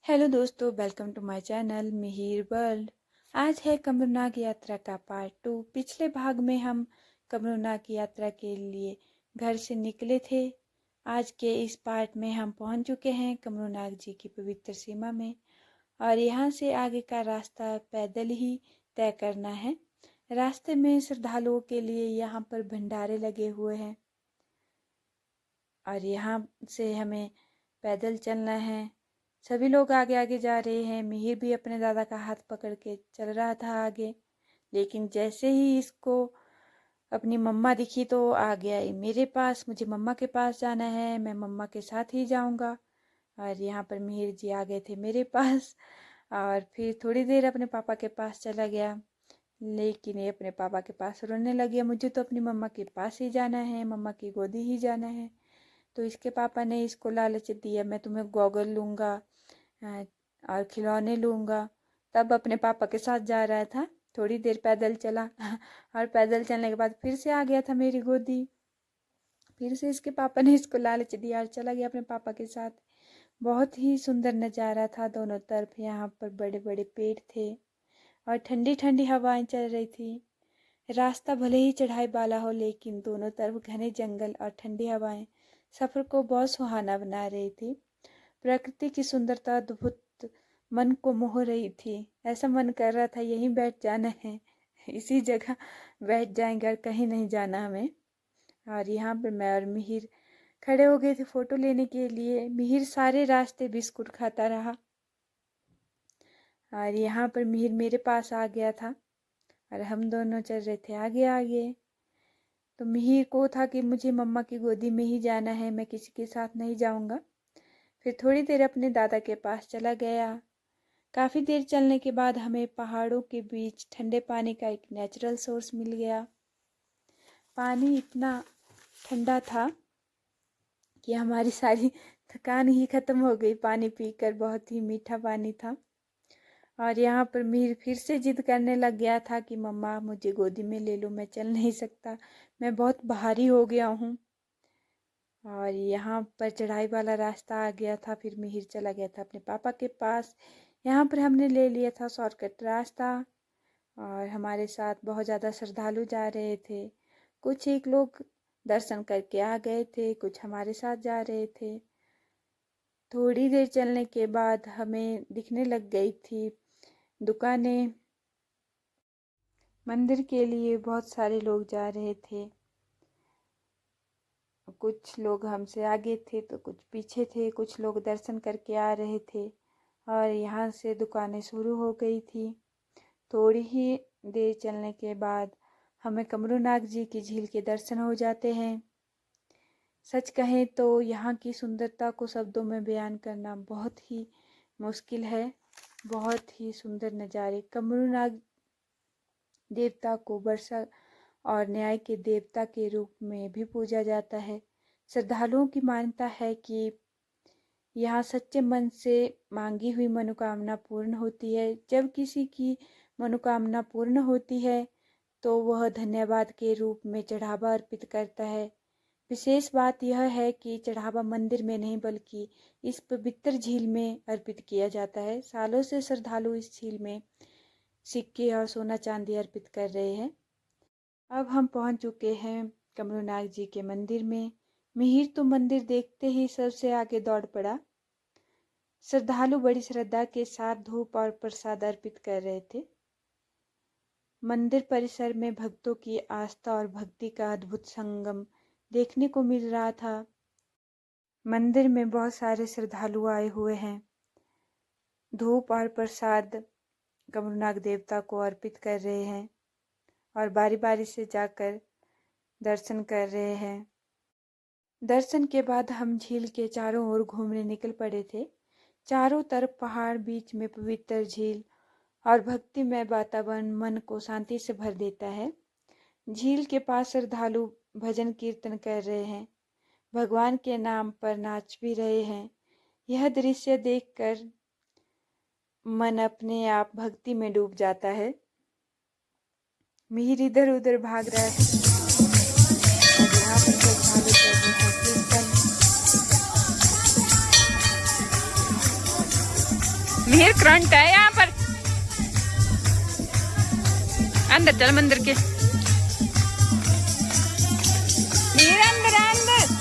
Hello दोस्तों, welcome to my channel Mihir world. आज है कमरूनाग यात्रा का पार्ट 2। पिछले भाग में हम कमरूनाग की यात्रा के लिए घर से निकले थे। आज के इस पार्ट में हम पहुंच चुके हैं कमरूनाग जी की पवित्र सीमा में और यहाँ से आगे का रास्ता पैदल ही तय करना है। रास्ते में श्रद्धालुओं के लिए यहाँ पर भंडारे लगे हुए हैं और यहाँ से हमें पैदल चलना है। सभी लोग आगे आगे जा रहे हैं। मिहिर भी अपने दादा का हाथ पकड़ के चल रहा था आगे, लेकिन जैसे ही इसको अपनी मम्मा दिखी तो आ गया ये मेरे पास। मुझे मम्मा के पास जाना है, मैं मम्मा के साथ ही जाऊंगा। और यहाँ पर मिहिर जी आ गए थे मेरे पास और फिर थोड़ी देर अपने पापा के पास चला गया, लेकिन ये अपने पापा के पास रोने लग गया। मुझे तो अपनी मम्मा के पास ही जाना है, मम्मा की गोदी ही जाना है। तो इसके पापा ने इसको लालच दिया, मैं तुम्हें गॉगल लूँगा और खिलौने लूँगा। तब अपने पापा के साथ जा रहा था। थोड़ी देर पैदल चला और पैदल चलने के बाद फिर से आ गया था मेरी गोदी। फिर से इसके पापा ने इसको लालच दिया और चला गया अपने पापा के साथ। बहुत ही सुंदर नज़ारा था। दोनों तरफ यहाँ पर बड़े बड़े पेड़ थे और ठंडी ठंडी हवाएं चल रही थी। रास्ता भले ही चढ़ाई वाला हो, लेकिन दोनों तरफ घने जंगल और ठंडी हवाएं सफ़र को बहुत सुहाना बना रही थी। प्रकृति की सुंदरता अद्भुत मन को मोह रही थी। ऐसा मन कर रहा था यहीं बैठ जाना है, इसी जगह बैठ जाएंगे और कहीं नहीं जाना हमें। और यहाँ पर मैं और मिहिर खड़े हो गए थे फ़ोटो लेने के लिए। मिहिर सारे रास्ते बिस्कुट खाता रहा और यहाँ पर मिहिर मेरे पास आ गया था और हम दोनों चल रहे थे आगे आगे। तो मिहिर को था कि मुझे मम्मा की गोदी में ही जाना है, मैं किसी के साथ नहीं जाऊँगा। फिर थोड़ी देर अपने दादा के पास चला गया। काफ़ी देर चलने के बाद हमें पहाड़ों के बीच ठंडे पानी का एक नेचुरल सोर्स मिल गया। पानी इतना ठंडा था कि हमारी सारी थकान ही ख़त्म हो गई पानी पीकर। बहुत ही मीठा पानी था। और यहाँ पर मीर फिर से जिद करने लग गया था कि मम्मा मुझे गोदी में ले लो, मैं चल नहीं सकता, मैं बहुत भारी हो गया हूँ। और यहाँ पर चढ़ाई वाला रास्ता आ गया था। फिर मिहिर चला गया था अपने पापा के पास। यहाँ पर हमने ले लिया था शॉर्टकट रास्ता और हमारे साथ बहुत ज़्यादा श्रद्धालु जा रहे थे। कुछ एक लोग दर्शन करके आ गए थे, कुछ हमारे साथ जा रहे थे। थोड़ी देर चलने के बाद हमें दिखने लग गई थी दुकानें। मंदिर के लिए बहुत सारे लोग जा रहे थे। कुछ लोग हमसे आगे थे तो कुछ पीछे थे। कुछ लोग दर्शन करके आ रहे थे और यहाँ से दुकानें शुरू हो गई थी। थोड़ी ही देर चलने के बाद हमें कमरूनाग जी की झील के दर्शन हो जाते हैं। सच कहें तो यहाँ की सुंदरता को शब्दों में बयान करना बहुत ही मुश्किल है। बहुत ही सुंदर नज़ारे। कमरूनाग देवता को वर्षा और न्याय के देवता के रूप में भी पूजा जाता है। श्रद्धालुओं की मान्यता है कि यहाँ सच्चे मन से मांगी हुई मनोकामना पूर्ण होती है। जब किसी की मनोकामना पूर्ण होती है तो वह धन्यवाद के रूप में चढ़ावा अर्पित करता है। विशेष बात यह है कि चढ़ावा मंदिर में नहीं बल्कि इस पवित्र झील में अर्पित किया जाता है। सालों से श्रद्धालु इस झील में सिक्के और सोना चांदी अर्पित कर रहे हैं। अब हम पहुंच चुके हैं कमरूनाग जी के मंदिर में। मिहिर तो मंदिर देखते ही सबसे आगे दौड़ पड़ा। श्रद्धालु बड़ी श्रद्धा के साथ धूप और प्रसाद अर्पित कर रहे थे। मंदिर परिसर में भक्तों की आस्था और भक्ति का अद्भुत संगम देखने को मिल रहा था। मंदिर में बहुत सारे श्रद्धालु आए हुए हैं। धूप और प्रसाद कमरूनाग देवता को अर्पित कर रहे हैं और बारी बारी से जाकर दर्शन कर रहे हैं। दर्शन के बाद हम झील के चारों ओर घूमने निकल पड़े थे। चारों तरफ पहाड़, बीच में पवित्र झील और भक्तिमय वातावरण मन को शांति से भर देता है। झील के पास श्रद्धालु भजन कीर्तन कर रहे हैं, भगवान के नाम पर नाच भी रहे हैं। यह दृश्य देखकर मन अपने आप भक्ति में डूब जाता है। मिहिर इधर उधर भाग रहा है और यहाँ पर श्रद्धालु कर रहे हैं कीर्तन। मिहिर करंट है यहाँ पर। अंदर चल मंदिर के। मिहिर अंदर अंदर।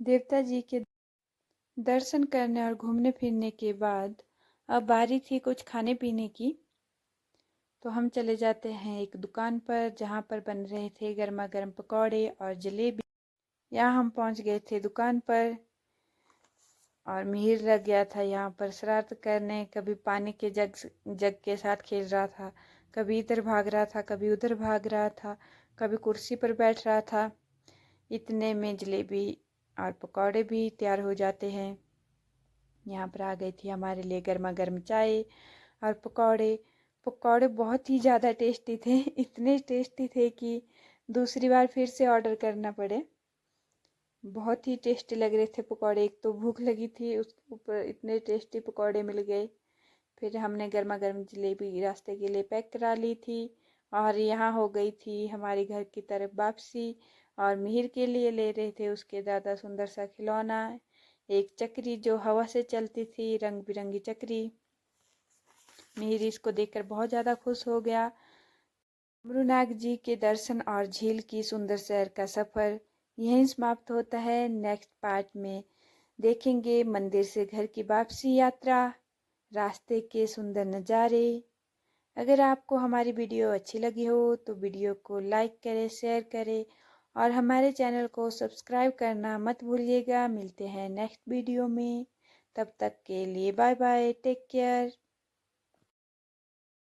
देवता जी के दर्शन करने और घूमने फिरने के बाद अब बारी थी कुछ खाने पीने की। तो हम चले जाते हैं एक दुकान पर जहाँ पर बन रहे थे गर्मा गर्म पकौड़े और जलेबी। यहाँ हम पहुँच गए थे दुकान पर और मिहिर लग गया था यहाँ पर शरारत करने। कभी पानी के जग के साथ खेल रहा था, कभी इधर भाग रहा था, कभी उधर भाग रहा था, कभी कुर्सी पर बैठ रहा था। इतने में जलेबी और पकौड़े भी तैयार हो जाते हैं। यहाँ पर आ गई थी हमारे लिए गर्मा गर्म चाय और पकौड़े बहुत ही ज़्यादा टेस्टी थे। इतने टेस्टी थे कि दूसरी बार फिर से ऑर्डर करना पड़े। बहुत ही टेस्टी लग रहे थे पकौड़े। एक तो भूख लगी थी, उस ऊपर इतने टेस्टी पकौड़े मिल गए। फिर हमने गर्मा गर्म जलेबी रास्ते के लिए पैक करा ली थी और यहाँ हो गई थी हमारी घर की तरफ वापसी। और मिहिर के लिए ले रहे थे उसके दादा सुंदर सा खिलौना, एक चक्री जो हवा से चलती थी, रंग बिरंगी चक्री। मिहिर इसको देखकर बहुत ज़्यादा खुश हो गया। डमरूनाग जी के दर्शन और झील की सुंदर सैर का सफ़र यहीं समाप्त होता है। नेक्स्ट पार्ट में देखेंगे मंदिर से घर की वापसी यात्रा, रास्ते के सुंदर नज़ारे। अगर आपको हमारी वीडियो अच्छी लगी हो तो वीडियो को लाइक करें, शेयर करें और हमारे चैनल को सब्सक्राइब करना मत भूलिएगा। मिलते हैं नेक्स्ट वीडियो में, तब तक के लिए बाय बाय, टेक केयर।